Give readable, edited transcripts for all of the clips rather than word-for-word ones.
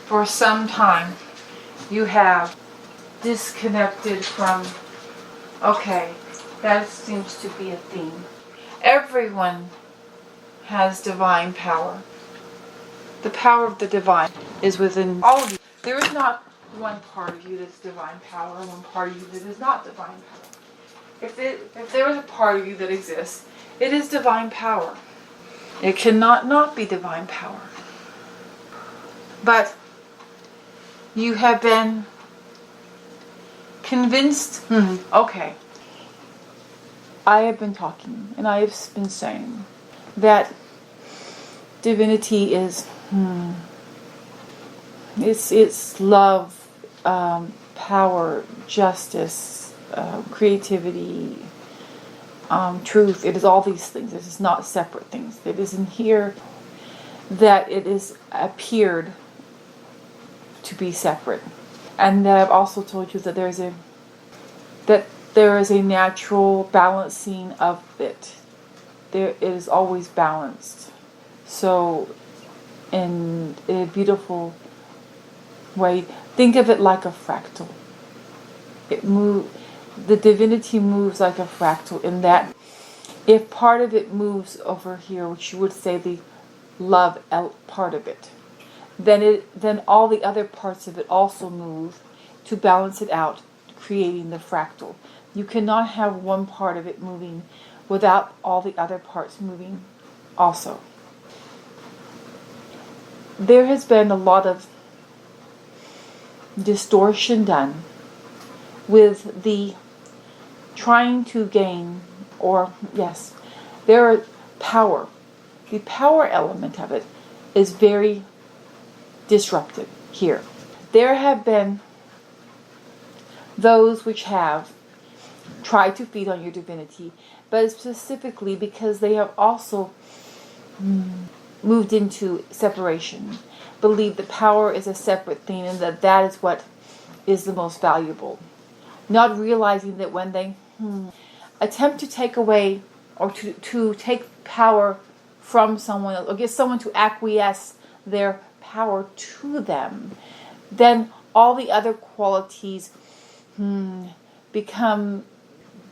for some time you have disconnected from, okay, that seems to be a theme. Everyone has divine power. The power of the divine is within all of you. There is not one part of you that's divine power, one part of you that is not divine power. If there is a part of you that exists, it is divine power. It cannot not be divine power. But you have been convinced, okay, I have been talking and I have been saying that divinity is, it's love, power, justice, creativity, truth. It is all these things. It is not separate things. It is in here that it is appeared to be separate. And that I've also told you that there is a natural balancing of it. It is always balanced. So in a beautiful way, think of it like a fractal. The divinity moves like a fractal in that if part of it moves over here, which you would say the love part of it, then all the other parts of it also move to balance it out, creating the fractal. You cannot have one part of it moving without all the other parts moving also. There has been a lot of distortion done with the trying to gain, there are power. The power element of it is very disrupted here. There have been those which have tried to feed on your divinity, but specifically because they have also moved into separation, believe that power is a separate thing and that is what is the most valuable. Not realizing that when they attempt to take away or to take power from someone else, or get someone to acquiesce their power to them, then all the other qualities become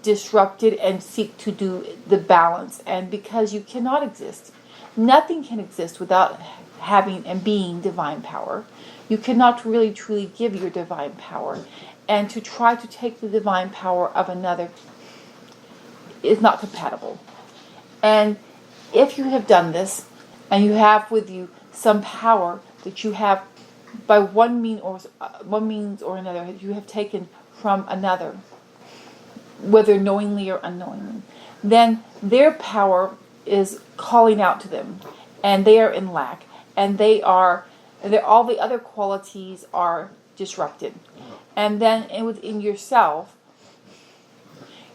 disrupted and seek to do the balance. And because you cannot exist, nothing can exist without having and being divine power. You cannot really truly give your divine power. And to try to take the divine power of another is not compatible. And if you have done this, and you have with you some power that you have by one means or another, you have taken from another, whether knowingly or unknowingly, then their power is calling out to them, and they are in lack, and all the other qualities are disrupted. And then within yourself,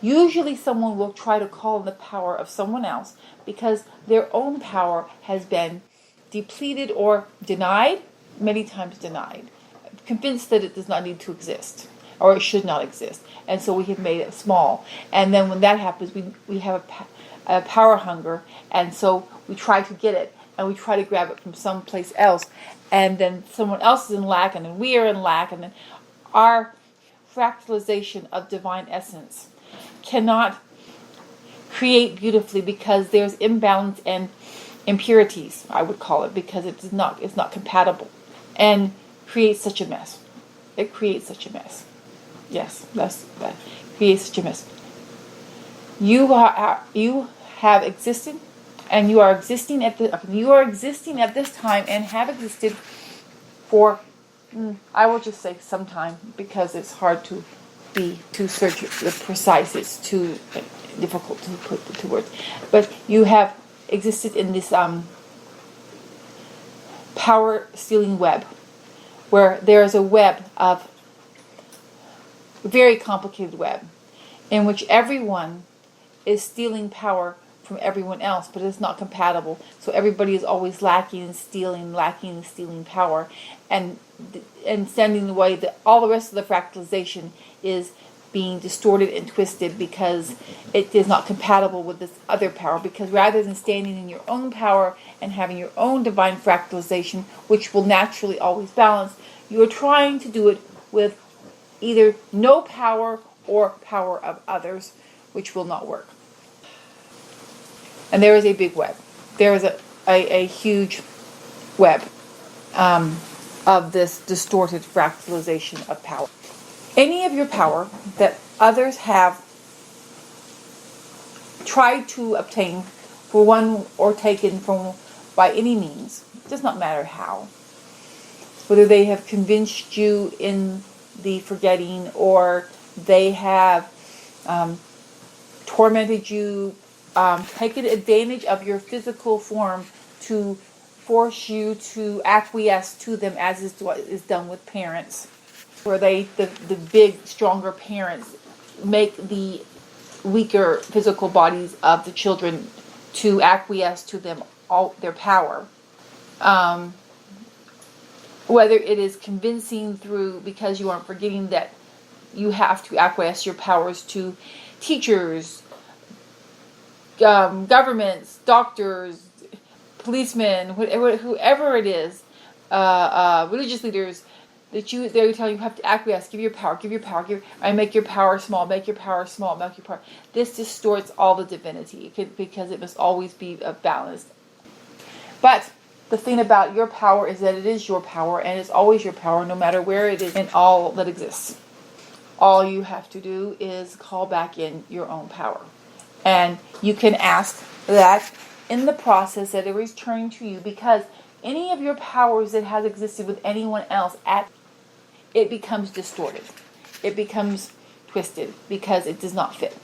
usually someone will try to call on the power of someone else because their own power has been depleted or denied, many times denied, convinced that it does not need to exist or it should not exist. And so we have made it small. And then when that happens, we have a power hunger, and so we try to get it, and we try to grab it from someplace else, and then someone else is in lack, and then we are in lack, and then our fractalization of divine essence cannot create beautifully because there's imbalance and impurities, I would call it, because it's not compatible, and creates such a mess. It creates such a mess. Yes, that creates such a mess. You have existed, and you are existing at this time, and have existed for, I will just say some time, because it's hard to search the precise. It's too difficult to put to words. But you have existed in this power stealing web, where there is a web of very complicated web, in which everyone is stealing power from everyone else, but it's not compatible. So everybody is always lacking and stealing power, and sending away all the rest of the fractalization is being distorted and twisted because it is not compatible with this other power. Because rather than standing in your own power and having your own divine fractalization, which will naturally always balance, you are trying to do it with either no power or power of others, which will not work. And there is a big web. There is a huge web of this distorted fractalization of power. Any of your power that others have tried to obtain for one or taken from by any means, it does not matter how, whether they have convinced you in the forgetting or they have tormented you, taken advantage of your physical form to force you to acquiesce to them, as is what is done with parents, where the big, stronger parents make the weaker physical bodies of the children to acquiesce to them all their power. Whether it is convincing through, because you aren't forgetting that you have to acquiesce your powers to teachers, governments, doctors, policemen, whoever it is, religious leaders, they're telling you have to acquiesce, give your power, I make your power small, make your power small, make your power. This distorts all the divinity because it must always be balanced. But the thing about your power is that it is your power, and it's always your power, no matter where it is in all that exists. All you have to do is call back in your own power. And you can ask that in the process that it return to you, because any of your powers that has existed with anyone else, it becomes distorted. It becomes twisted because it does not fit.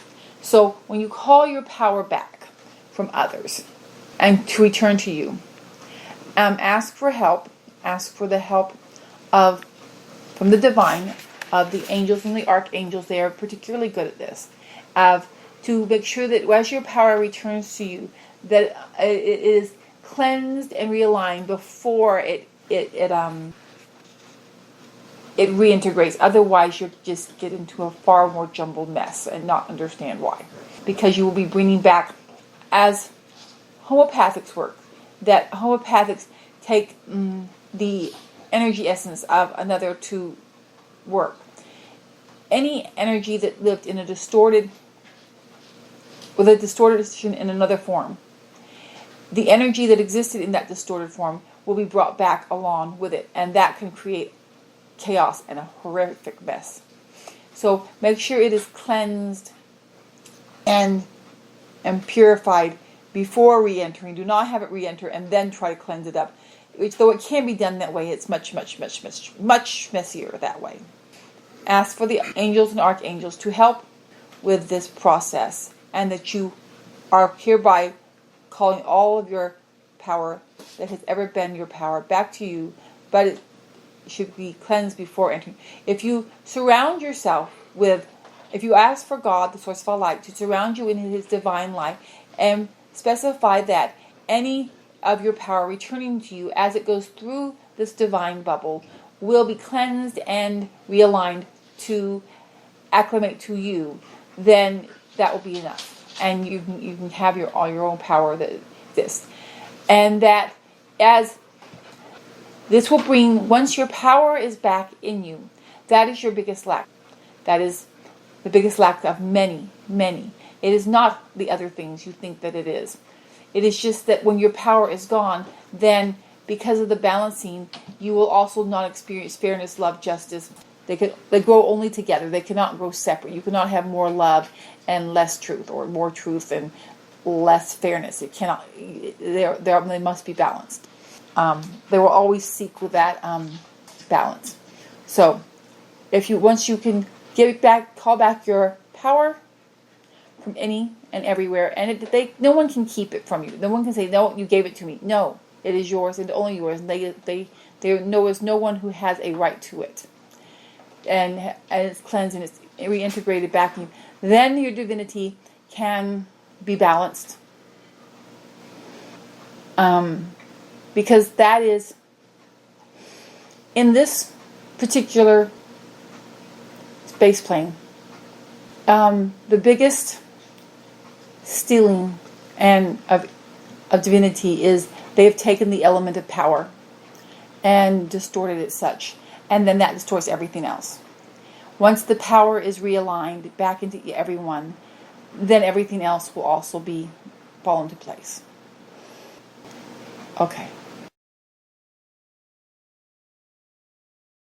So when you call your power back from others and to return to you, ask for help. Ask for the help from the divine, of the angels and the archangels. They are particularly good at this. To make sure that as your power returns to you, that it is cleansed and realigned before it reintegrates. Otherwise, you'll just get into a far more jumbled mess and not understand why. Because you will be bringing back, as homeopathics work, that homeopathics take the energy essence of another to work. Any energy that lived in a distorted in another form, the energy that existed in that distorted form will be brought back along with it, and that can create chaos and a horrific mess. So make sure it is cleansed and purified before re-entering. Do not have it re-enter and then try to cleanse it up. Which, though it can be done that way, it's much messier that way. Ask for the angels and archangels to help with this process, and that you are hereby calling all of your power that has ever been your power back to you, but it should be cleansed before entering. If you surround yourself if you ask for God, the source of all light, to surround you in His divine light, and specify that any of your power returning to you as it goes through this divine bubble will be cleansed and realigned to acclimate to you, then that will be enough, and you can have all your own power that exists. And that as this will bring, once your power is back in you, that is your biggest lack. That is the biggest lack of many. It is not the other things you think that it is. It is just that when your power is gone, then because of the balancing, you will also not experience fairness, love, justice. They grow only together. They cannot grow separate. You cannot have more love and less truth, or more truth and less fairness. It cannot. They must be balanced. They will always seek with that balance. So, once you can call back your power from any and everywhere, and no one can keep it from you. No one can say, "No, you gave it to me." No, it is yours and only yours. And there is no one who has a right to it. And it's cleansed and it's reintegrated back in you. Then your divinity can be balanced. Because that is, in this particular space plane, The biggest stealing of divinity is they have taken the element of power and distorted it such, and then that distorts everything else. Once the power is realigned back into everyone, then everything else will also fall into place. Okay.